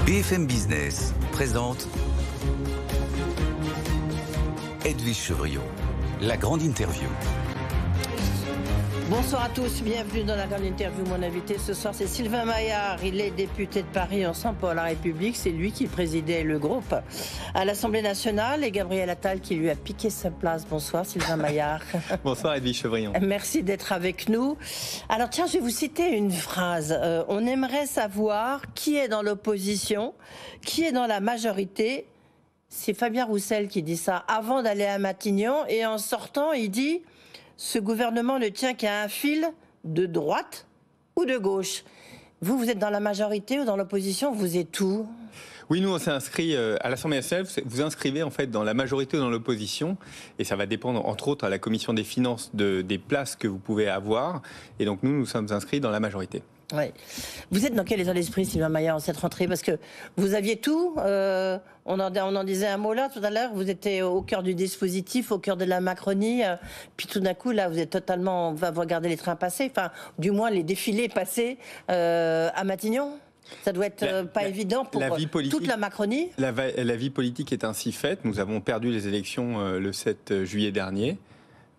BFM Business présente Edwige Chevrillon, la grande interview. Bonsoir à tous, bienvenue dans la grande interview. Mon invité ce soir, c'est Sylvain Maillard. Il est député de Paris Ensemble pour la République. C'est lui qui présidait le groupe à l'Assemblée nationale et Gabriel Attal qui lui a piqué sa place. Bonsoir Sylvain Maillard. Bonsoir Edwige Chevrillon. Merci d'être avec nous. Alors tiens, je vais vous citer une phrase. On aimerait savoir qui est dans l'opposition, qui est dans la majorité. C'est Fabien Roussel qui dit ça avant d'aller à Matignon. Et en sortant, il dit... Ce gouvernement ne tient qu'à un fil de droite ou de gauche. Vous êtes dans la majorité ou dans l'opposition? Vous êtes où? Oui, nous on s'est inscrit à l'Assemblée nationale. Vous inscrivez en fait dans la majorité ou dans l'opposition, et ça va dépendre entre autres à la commission des finances des places que vous pouvez avoir. Et donc nous sommes inscrits dans la majorité. Oui. Vous êtes dans quel état d'esprit, Sylvain Maillard, en cette rentrée? Parce que vous aviez tout. On en disait un mot là tout à l'heure. Vous étiez au cœur du dispositif, au cœur de la Macronie. Puis tout d'un coup, là, vous êtes totalement. On va regarder les trains passer. Enfin, du moins les défilés passés à Matignon. Ça doit être pas évident pour toute la Macronie. La vie politique est ainsi faite. Nous avons perdu les élections le 7 juillet dernier.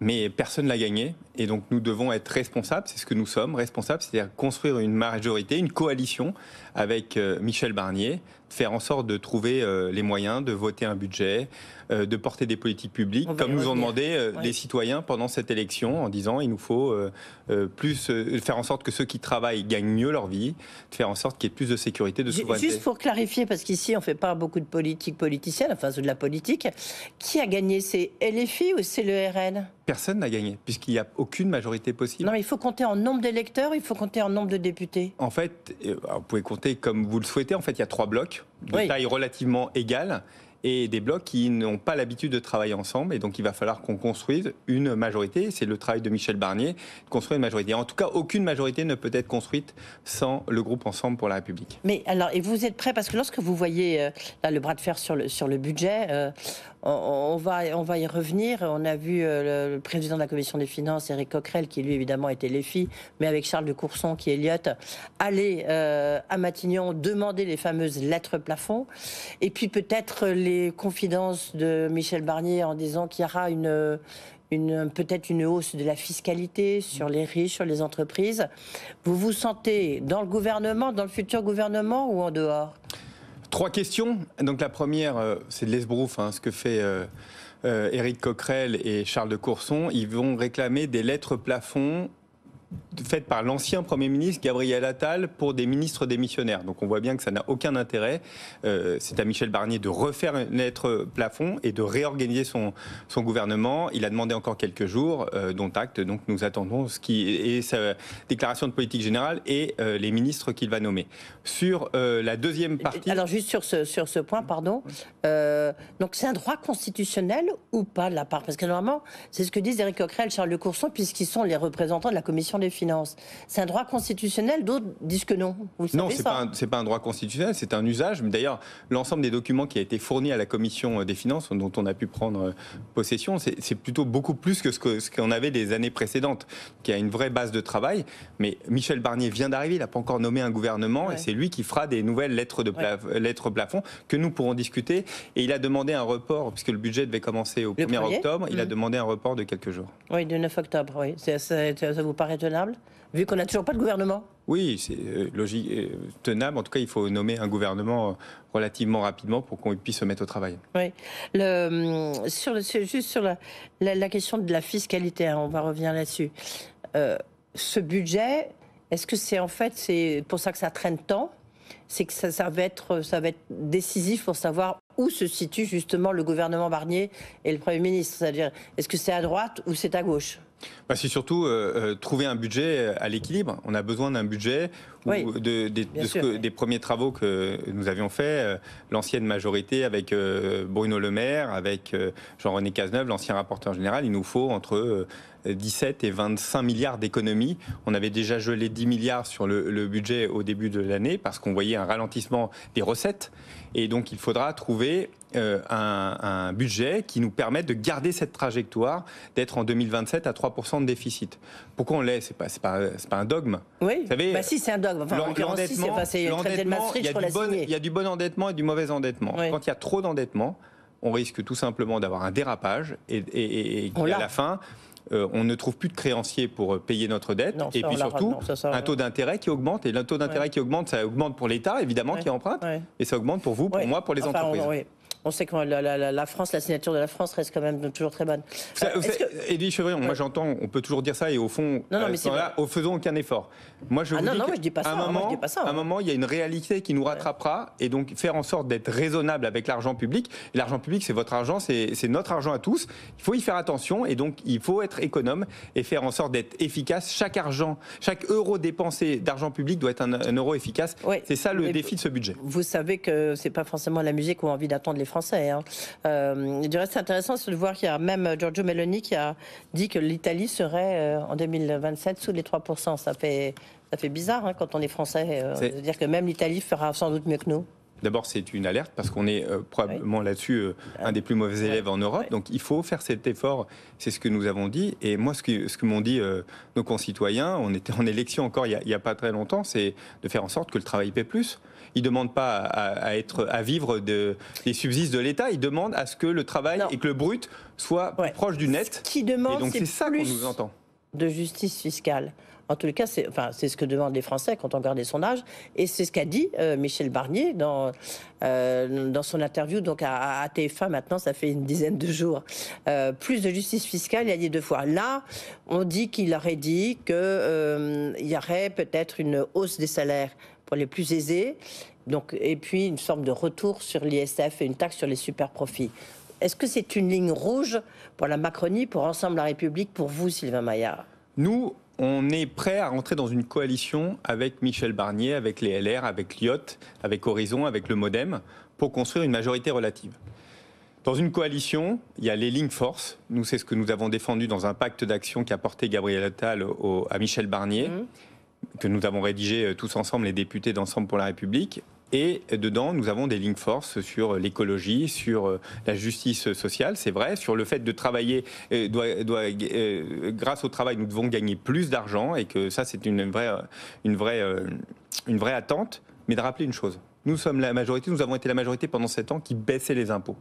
Mais personne ne l'a gagné, et donc nous devons être responsables, c'est ce que nous sommes, responsables, c'est-à-dire construire une majorité, une coalition avec Michel Barnier, faire en sorte de trouver les moyens de voter un budget, de porter des politiques publiques, comme nous ont demandé les citoyens pendant cette élection, en disant il nous faut faire en sorte que ceux qui travaillent gagnent mieux leur vie, de faire en sorte qu'il y ait plus de sécurité, de souveraineté. Juste pour clarifier, parce qu'ici on ne fait pas beaucoup de politique politicienne, enfin de la politique, qui a gagné? C'est LFI ou c'est le RN? Personne n'a gagné, puisqu'il n'y a aucune majorité possible. Non, mais il faut compter en nombre d'électeurs, il faut compter en nombre de députés. En fait, vous pouvez compter comme vous le souhaitez. En fait, il y a 3 blocs de taille relativement égale et des blocs qui n'ont pas l'habitude de travailler ensemble. Et donc, il va falloir qu'on construise une majorité. C'est le travail de Michel Barnier, de construire une majorité. En tout cas, aucune majorité ne peut être construite sans le groupe Ensemble pour la République. Mais alors, et vous êtes prêts? Parce que lorsque vous voyez là, le bras de fer sur le budget... On va y revenir. On a vu le président de la commission des finances, Éric Coquerel, qui lui évidemment était LFI, mais avec Charles de Courson, qui est Elliott, aller à Matignon demander les fameuses lettres plafond. Et puis peut-être les confidences de Michel Barnier en disant qu'il y aura peut-être une hausse de la fiscalité sur les riches, sur les entreprises. Vous vous sentez dans le gouvernement, dans le futur gouvernement ou en dehors? 3 questions. Donc la première, c'est de l'esbrouf, ce que fait Éric Coquerel et Charles de Courson. Ils vont réclamer des lettres plafonds faites par l'ancien Premier ministre Gabriel Attal pour des ministres démissionnaires. Donc on voit bien que ça n'a aucun intérêt. C'est à Michel Barnier de refaire une lettre plafond et de réorganiser son gouvernement. Il a demandé encore quelques jours, dont acte. Donc nous attendons ce qui est sa déclaration de politique générale et les ministres qu'il va nommer. Sur la deuxième partie... Alors juste sur ce point, pardon. Donc c'est un droit constitutionnel ou pas de la part? Parce que normalement, c'est ce que disent Éric Coquerel, Charles de Courson, puisqu'ils sont les représentants de la commission des finances. C'est un droit constitutionnel, d'autres disent que non. Vous le savez, non, c'est pas un droit constitutionnel, c'est un usage. Mais d'ailleurs, l'ensemble des documents qui a été fourni à la commission des finances, dont on a pu prendre possession, c'est plutôt beaucoup plus que ce qu'on avait les années précédentes, qui a une vraie base de travail. Mais Michel Barnier vient d'arriver, il n'a pas encore nommé un gouvernement, et c'est lui qui fera des nouvelles lettres plafond que nous pourrons discuter. Et il a demandé un report, puisque le budget devait commener au 1er octobre, il a demandé un report de quelques jours. Oui, du 9 octobre, oui. Ça vous paraît tenable, vu qu'on n'a toujours pas de gouvernement? Oui, c'est logique, tenable. En tout cas, il faut nommer un gouvernement relativement rapidement pour qu'on puisse se mettre au travail. Oui. Juste sur la question de la fiscalité, on va revenir là-dessus. Ce budget, est-ce que c'est pour ça que ça traîne tant? C'est que ça va être décisif pour savoir où se situe justement le gouvernement Barnier et le Premier ministre. C'est-à-dire, est-ce que c'est à droite ou c'est à gauche? C'est surtout trouver un budget à l'équilibre. On a besoin d'un budget des premiers travaux que nous avions faits, l'ancienne majorité avec Bruno Le Maire, avec Jean-René Cazeneuve, l'ancien rapporteur général. Il nous faut entre 17 et 25 milliards d'économies. On avait déjà gelé 10 milliards sur le budget au début de l'année parce qu'on voyait un ralentissement des recettes. Et donc il faudra trouver un budget qui nous permette de garder cette trajectoire, d'être en 2027 à 3% de déficit. Pourquoi on l'est? C'est pas un dogme. Oui, vous savez, si c'est un dogme. dogme. Enfin, en l'occurrence, c'est le traité de Maastricht, il y a du bon endettement et du mauvais endettement. Oui. Quand il y a trop d'endettement, on risque tout simplement d'avoir un dérapage et à la fin, on ne trouve plus de créanciers pour payer notre dette. Et puis surtout, un taux d'intérêt qui augmente. Et le taux d'intérêt qui augmente, ça augmente pour l'État, évidemment, qui emprunte. Et ça augmente pour vous, pour moi, pour les entreprises. On sait que la France, la signature de la France reste quand même toujours très bonne. Edwige Chevrillon, moi j'entends, on peut toujours dire ça et au fond, faisons aucun effort. Moi je vous dis je dis pas ça. À un moment, il y a une réalité qui nous rattrapera et donc faire en sorte d'être raisonnable avec l'argent public. Et l'argent public, c'est votre argent, c'est notre argent à tous. Il faut y faire attention et donc il faut être économe et faire en sorte d'être efficace. Chaque euro dépensé d'argent public doit être un euro efficace. C'est ça le défi de ce budget. Vous savez que c'est pas forcément la musique qu'on a envie d'attendre les Français. Du reste, c'est intéressant de voir qu'il y a même Giorgio Meloni qui a dit que l'Italie serait en 2027 sous les 3%. Ça fait bizarre quand on est français. C'est-à-dire que même l'Italie fera sans doute mieux que nous. D'abord, c'est une alerte parce qu'on est probablement là-dessus un des plus mauvais élèves en Europe. Donc, il faut faire cet effort. C'est ce que nous avons dit. Et moi, ce que m'ont dit nos concitoyens, on était en élection encore il n'y a pas très longtemps, c'est de faire en sorte que le travail paie plus. Ils ne demandent pas à vivre des subsides de l'État. Ils demandent à ce que le travail et que le brut soit plus proche du net. Ce qu'ils demandent, et donc, c'est ça qu'on nous entend. De justice fiscale. En tout cas, c'est ce que demandent les Français quand on regarde les sondages. Et c'est ce qu'a dit Michel Barnier dans son interview donc à TF1. Maintenant, ça fait une dizaine de jours. Plus de justice fiscale, il a dit 2 fois. Là, on dit qu'il aurait dit qu'il y aurait peut-être une hausse des salaires pour les plus aisés. Donc, et puis, une forme de retour sur l'ISF et une taxe sur les super profits. Est-ce que c'est une ligne rouge pour la Macronie, pour Ensemble la République, pour vous, Sylvain Maillard ? Nous, on est prêt à rentrer dans une coalition avec Michel Barnier, avec les LR, avec Lyot, avec Horizon, avec le Modem, pour construire une majorité relative. Dans une coalition, il y a les lignes forces. Nous, c'est ce que nous avons défendu dans un pacte d'action qu'a porté Gabriel Attal à Michel Barnier, que nous avons rédigé tous ensemble, les députés d'Ensemble pour la République. Et dedans, nous avons des lignes forces sur l'écologie, sur la justice sociale, c'est vrai, sur le fait de travailler, grâce au travail, nous devons gagner plus d'argent et que ça, c'est une vraie attente. Mais de rappeler une chose, nous sommes la majorité, nous avons été la majorité pendant 7 ans qui baissait les impôts.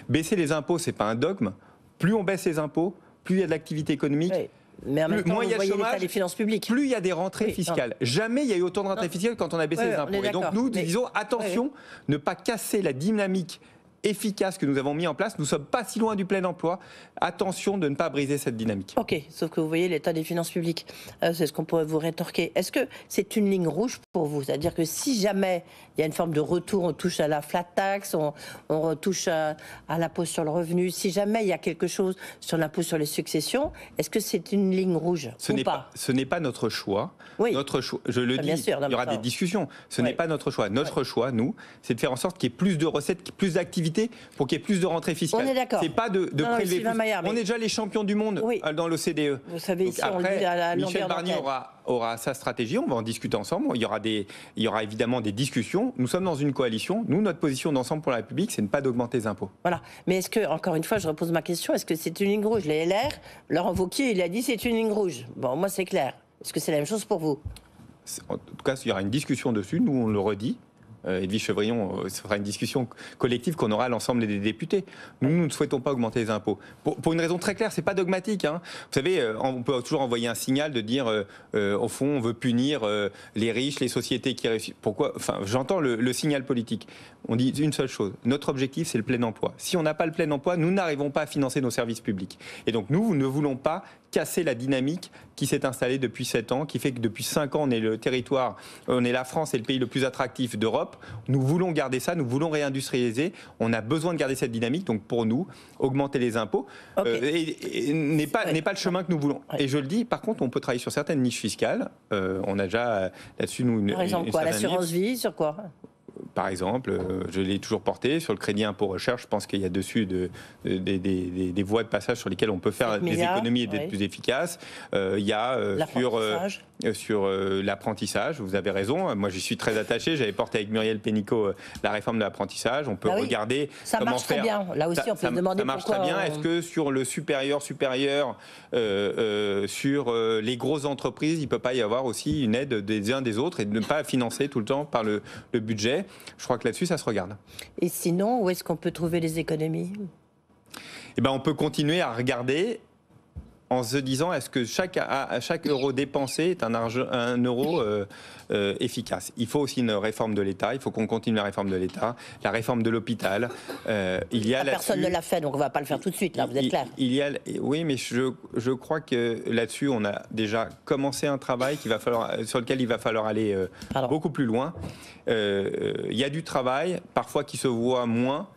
Baisser les impôts, c'est pas un dogme. Plus on baisse les impôts, plus il y a de l'activité économique. Oui. Mais en même temps, moins il y a de chômage, des finances publiques. Plus il y a des rentrées fiscales. Jamais il y a eu autant de rentrées fiscales quand on a baissé les impôts. Et donc nous disons attention, ne pas casser la dynamique efficace que nous avons mis en place. Nous ne sommes pas si loin du plein emploi. Attention de ne pas briser cette dynamique. Ok, sauf que vous voyez l'état des finances publiques. C'est ce qu'on pourrait vous rétorquer. Est-ce que c'est une ligne rouge pour vous ? C'est-à-dire que si jamais il y a une forme de retour, on touche à la flat tax, on retouche à l'impôt sur le revenu, si jamais il y a quelque chose sur l'impôt sur les successions, est-ce que c'est une ligne rouge Ce n'est pas notre choix. Oui. Notre choix, je le dis, il y aura des discussions. Ce n'est pas notre choix. Notre choix, nous, c'est de faire en sorte qu'il y ait plus de recettes, plus d'activités, pour qu'il y ait plus de rentrées fiscales. On est d'accord. C'est pas de prélever plus. Maillard, on est déjà les champions du monde dans l'OCDE. Vous savez, donc ici, après, on le dit à la Michel Barnier aura sa stratégie, on va en discuter ensemble. Il y aura évidemment des discussions. Nous sommes dans une coalition. Nous, notre position d'Ensemble pour la République, c'est de ne pas d'augmenter les impôts. Voilà. Mais est-ce que, encore une fois, je repose ma question, est-ce que c'est une ligne rouge ? Les LR, Laurent Wauquiez, il a dit c'est une ligne rouge. Bon, moi, c'est clair. Est-ce que c'est la même chose pour vous ? En tout cas, il y aura une discussion dessus. Nous, on le redit. Edwige Chevrillon, ce sera une discussion collective qu'on aura à l'ensemble des députés. Nous ne souhaitons pas augmenter les impôts. Pour une raison très claire, c'est pas dogmatique. Vous savez, on peut toujours envoyer un signal de dire, au fond, on veut punir les riches, les sociétés qui réussissent. Pourquoi ? Enfin, j'entends le signal politique. On dit une seule chose. Notre objectif, c'est le plein emploi. Si on n'a pas le plein emploi, nous n'arrivons pas à financer nos services publics. Et donc, nous ne voulons pas casser la dynamique qui s'est installée depuis 7 ans, qui fait que depuis 5 ans, on est le territoire, on est la France et le pays le plus attractif d'Europe. Nous voulons garder ça, nous voulons réindustrialiser. On a besoin de garder cette dynamique. Donc pour nous, augmenter les impôts n'est pas le chemin que nous voulons. Et je le dis, par contre, on peut travailler sur certaines niches fiscales. On a déjà là-dessus, nous, par exemple, quoi, l'assurance vie, sur quoi ? Par exemple, je l'ai toujours porté sur le crédit impôt recherche. Je pense qu'il y a dessus des voies de passage sur lesquelles on peut faire des économies et d'être plus efficace. Il y a sur l'apprentissage. Vous avez raison. Moi, j'y suis très attaché. J'avais porté avec Muriel Pénicaud la réforme de l'apprentissage. On peut regarder ça comment marche faire. Très bien. Là aussi, on peut se demander pourquoi. Ça marche très bien. Est-ce que sur le supérieur, sur les grosses entreprises, il ne peut pas y avoir aussi une aide des uns des autres et de ne pas financer tout le temps par le budget? Je crois que là-dessus, ça se regarde. Et sinon, où est-ce qu'on peut trouver les économies? On peut continuer à regarder en se disant, est-ce que chaque euro dépensé est un euro efficace? Il faut aussi une réforme de l'État, il faut qu'on continue la réforme de l'État, la réforme de l'hôpital. Personne ne l'a fait, donc on ne va pas le faire tout de suite, là, vous êtes clair. Oui, mais je crois que là-dessus, on a déjà commencé un travail sur lequel il va falloir aller beaucoup plus loin. Il y a du travail, parfois qui se voit moins,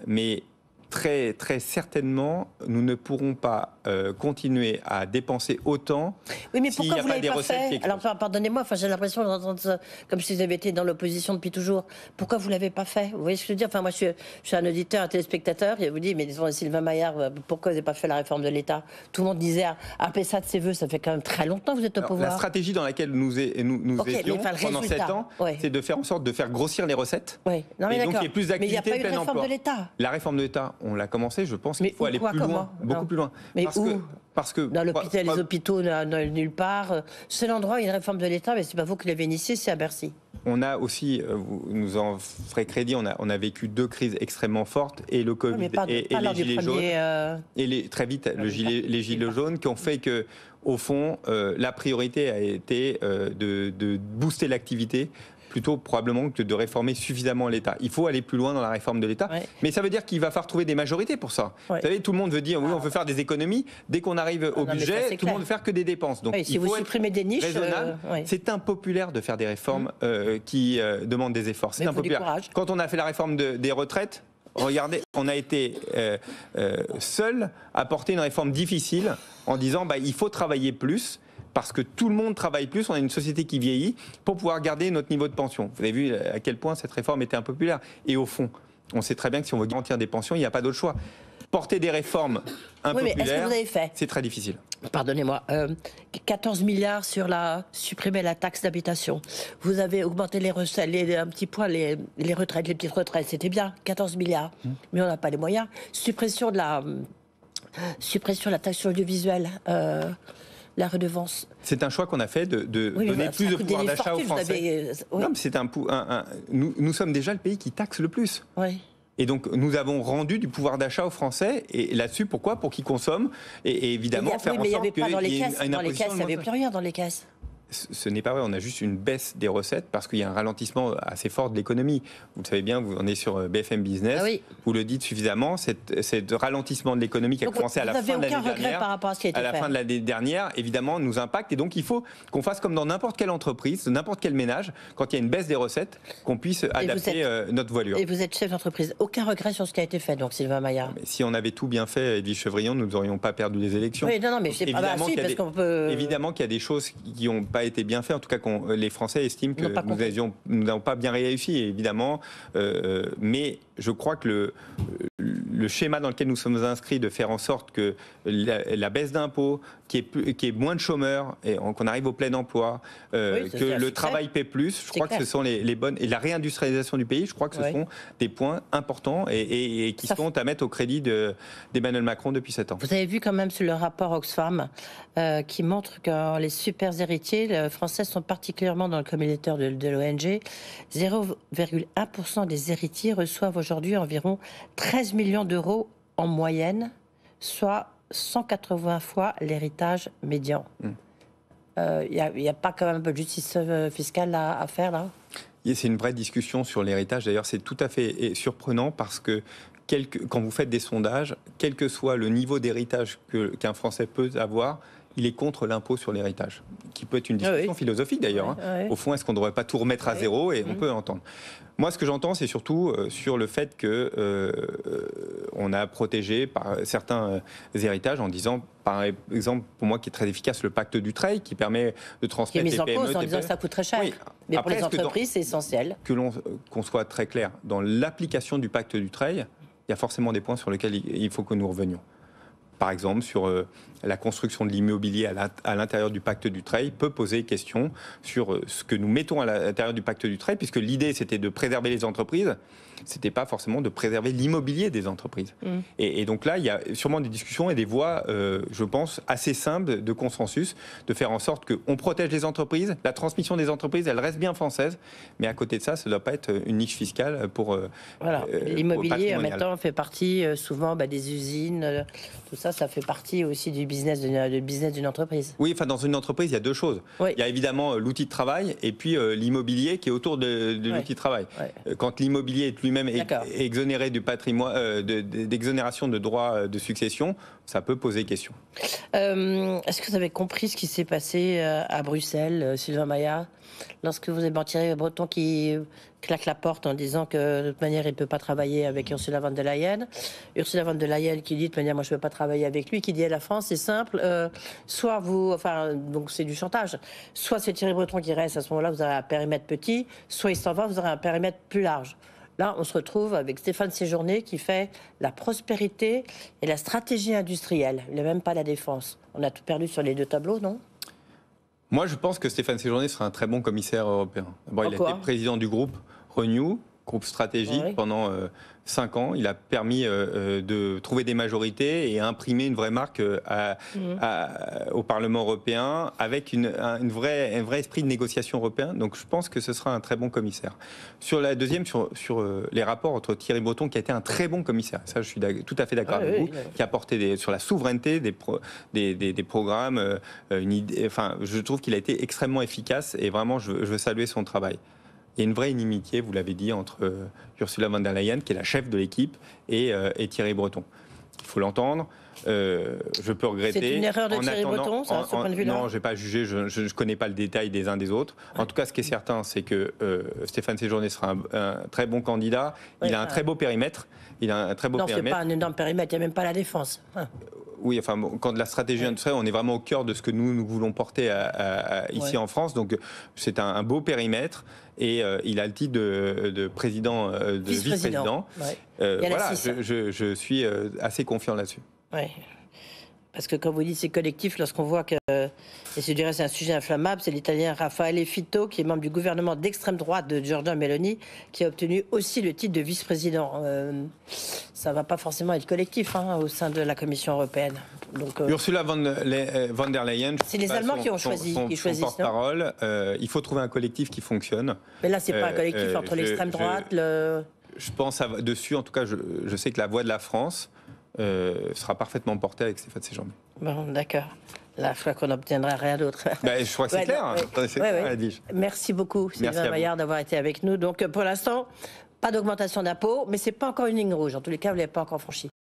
mais très, très certainement, nous ne pourrons pas continuer à dépenser autant. Oui, mais pourquoi vous ne l'avez pas fait? Alors, pardonnez-moi, j'ai l'impression d'entendre ça comme si vous avez été dans l'opposition depuis toujours. Pourquoi vous ne l'avez pas fait? Vous voyez ce que je veux dire? Moi, je suis un auditeur, un téléspectateur, et vous dites, mais disons, Sylvain Maillard, pourquoi vous n'avez pas fait la réforme de l'État? Tout le monde disait, appelez ça de ses voeux, ça fait quand même très longtemps que vous êtes au pouvoir. La stratégie dans laquelle nous étions pendant 7 ans, c'est de faire en sorte de faire grossir les recettes. Oui, non, mais et donc il y ait plus d'activité, mais il n'y a pas eu de réforme de l'État. La réforme de l'État, on l'a commencé, je pense qu'il faut aller plus loin, beaucoup plus loin. Mais parce que dans l'hôpital, les hôpitaux, nulle part. C'est l'endroit où il y a une réforme de l'État, mais c'est pas vous qui l'avez initiée, c'est à Bercy. On a aussi, vous nous en ferez crédit, on a vécu 2 crises extrêmement fortes, et le Covid et les gilets jaunes, et très vite les gilets jaunes, qui ont fait que, au fond, la priorité a été de booster l'activité, plutôt probablement que de réformer suffisamment l'État. Il faut aller plus loin dans la réforme de l'État, mais ça veut dire qu'il va falloir trouver des majorités pour ça. Vous savez, tout le monde veut dire, oui, on veut faire des économies. Dès qu'on arrive au budget, tout le monde veut faire que des dépenses. Donc, si vous supprimez des niches, c'est impopulaire de faire des réformes qui demandent des efforts. C'est impopulaire. Quand on a fait la réforme des retraites, regardez, on a été seul à porter une réforme difficile en disant, il faut travailler plus. Parce que tout le monde travaille plus, on a une société qui vieillit, pour pouvoir garder notre niveau de pension. Vous avez vu à quel point cette réforme était impopulaire. Et au fond, on sait très bien que si on veut garantir des pensions, il n'y a pas d'autre choix. Porter des réformes impopulaires, c'est très difficile. Pardonnez-moi, 14 milliards sur supprimer la taxe d'habitation. Vous avez augmenté les recettes, un petit point, les retraites, les petites retraites, c'était bien, 14 milliards. Mais on n'a pas les moyens. Suppression de la taxe sur l'audiovisuel. La redevance. C'est un choix qu'on a fait de donner plus de pouvoir d'achat aux Français. Non, mais nous sommes déjà le pays qui taxe le plus. Oui. Et donc, nous avons rendu du pouvoir d'achat aux Français. Et là-dessus, pourquoi? Pour qu'ils consomment. Et évidemment, faire en sorte qu'il y ait une imposition. Dans les caisses, il n'y avait plus rien dans les caisses. Ce n'est pas vrai, on a juste une baisse des recettes parce qu'il y a un ralentissement assez fort de l'économie. Vous le savez bien, vous en êtes sur BFM Business, vous le dites suffisamment, c'est ralentissement de l'économie qui a commencé à la fin de l'année dernière. Par rapport à ce qui a été fait. Fin de l'année dernière, évidemment, nous impacte. Et donc, il faut qu'on fasse comme dans n'importe quelle entreprise, n'importe quel ménage, quand il y a une baisse des recettes, qu'on puisse adapter notre voilure. Et vous êtes chef d'entreprise. Aucun regret sur ce qui a été fait, donc Sylvain Maillard. Mais si on avait tout bien fait, Edwige Chevrillon, nous n'aurions pas perdu les élections. Oui, non, mais c'est pas parce qu'on peut. Évidemment qu'il y a des choses qui n'ont pas été bien faites, en tout cas les Français estiment que nous n'avons pas bien réussi, évidemment. Mais je crois que le schéma dans lequel nous sommes inscrits, de faire en sorte que la baisse d'impôts, qu'il y ait moins de chômeurs, et qu'on arrive au plein emploi, que le travail paie plus, je crois que ce sont les bonnes... Et la réindustrialisation du pays, je crois que ce sont des points importants et qui sont à mettre au crédit d'Emmanuel Macron depuis 7 ans. Vous avez vu quand même sur le rapport Oxfam qui montre que les super héritiers les Français sont particulièrement dans le communautaire de l'ONG. 0,1% des héritiers reçoivent aujourd'hui environ 13 millions d'euros en moyenne, soit 180 fois l'héritage médian. Il n'y a pas quand même un peu de justice fiscale à faire là? C'est une vraie discussion sur l'héritage. D'ailleurs, c'est tout à fait surprenant parce que quand vous faites des sondages, quel que soit le niveau d'héritage qu'un Français peut avoir, il est contre l'impôt sur l'héritage, qui peut être une discussion philosophique d'ailleurs. Au fond, est-ce qu'on ne devrait pas tout remettre à zéro? Et on peut entendre. Moi, ce que j'entends, c'est surtout sur le fait qu'on a protégé par certains héritages en disant, par exemple, pour moi qui est très efficace, le pacte Dutreil, qui permet de transmettre les PME... Qui est mis en cause en disant que ça coûte très cher. Mais après, pour les entreprises, c'est essentiel. Qu'on soit très clair, dans l'application du pacte Dutreil, il y a forcément des points sur lesquels il faut que nous revenions. par exemple, sur la construction de l'immobilier à l'intérieur du pacte Dutreil, peut poser question sur ce que nous mettons à l'intérieur du pacte Dutreil, puisque l'idée, c'était de préserver les entreprises. C'était pas forcément de préserver l'immobilier des entreprises. Et donc là, il y a sûrement des discussions et des voies, je pense, assez simples de consensus, de faire en sorte qu'on protège les entreprises, la transmission des entreprises, elle reste bien française, mais à côté de ça, ça ne doit pas être une niche fiscale pour... Voilà, l'immobilier, en même temps, fait partie souvent des usines, tout ça, ça fait partie aussi du business d'une entreprise. Oui, enfin, dans une entreprise, il y a deux choses. Oui. Il y a évidemment l'outil de travail et puis l'immobilier qui est autour de l'outil de travail. Quand l'immobilier est lui-même exonéré du patrimoine, d'exonération de droits de succession, ça peut poser question. Est-ce que vous avez compris ce qui s'est passé à Bruxelles, Sylvain Maillard, lorsque vous avez Thierry Breton qui claque la porte en disant que de toute manière il ne peut pas travailler avec Ursula von der Leyen. Ursula von der Leyen qui dit de toute manière moi je ne peux pas travailler avec lui, qui dit à la France c'est simple, soit vous, enfin donc c'est du chantage, soit c'est Thierry Breton qui reste, à ce moment-là vous aurez un périmètre petit, soit il s'en va, vous aurez un périmètre plus large. Là, on se retrouve avec Stéphane Séjourné qui fait la prospérité et la stratégie industrielle. Il n'a même pas la défense. On a tout perdu sur les deux tableaux, non ? Moi, je pense que Stéphane Séjourné sera un très bon commissaire européen. D'abord, il a été président du groupe Renew, groupe stratégique, pendant 5 ans. Il a permis de trouver des majorités et imprimer une vraie marque au Parlement européen avec un vrai esprit de négociation européen. Donc je pense que ce sera un très bon commissaire. Sur la deuxième, sur les rapports entre Thierry Breton, qui a été un très bon commissaire, ça je suis tout à fait d'accord avec vous, qui a apporté sur la souveraineté des programmes, une idée, enfin, je trouve qu'il a été extrêmement efficace et vraiment je veux saluer son travail. Il y a une vraie inimitié, vous l'avez dit, entre Ursula von der Leyen, qui est la chef de l'équipe, et Thierry Breton. Il faut l'entendre. Je peux regretter. C'est une erreur de Thierry Breton, ça, ce point de vue-là ? Non, je n'ai pas jugé, je ne connais pas le détail des uns des autres. En tout cas, ce qui est certain, c'est que Stéphane Séjourné sera un très bon candidat. Il a un très beau périmètre. Il a un très beau périmètre. Non, c'est pas un énorme périmètre, il n'y a même pas la défense. Oui, enfin, quand de la stratégie industrielle, on est vraiment au cœur de ce que nous voulons porter ici en France. Donc, c'est un beau périmètre. Et il a le titre de président, de vice-président. Voilà, je suis assez confiant là-dessus. Oui. Parce que quand vous dites c'est collectif, lorsqu'on voit que, et c'est du reste un sujet inflammable, c'est l'Italien Raffaele Fitto, qui est membre du gouvernement d'extrême droite de Giorgia Meloni, qui a obtenu aussi le titre de vice-président. Ça ne va pas forcément être collectif au sein de la Commission européenne. Donc, Ursula von der Leyen, c'est les Allemands qui ont choisi, qui choisissent. Porte-parole, il faut trouver un collectif qui fonctionne. Mais là, c'est pas un collectif entre l'extrême droite, Je pense dessus, en tout cas, je sais que la voix de la France sera parfaitement portée avec Stéphane Séjourné. Bon, d'accord. Là, je crois qu'on n'obtiendra rien d'autre. Je crois que c'est clair. Merci beaucoup, Sylvain Maillard, d'avoir été avec nous. Donc, pour l'instant, pas d'augmentation d'impôts, mais c'est pas encore une ligne rouge. En tous les cas, vous ne l'avez pas encore franchi.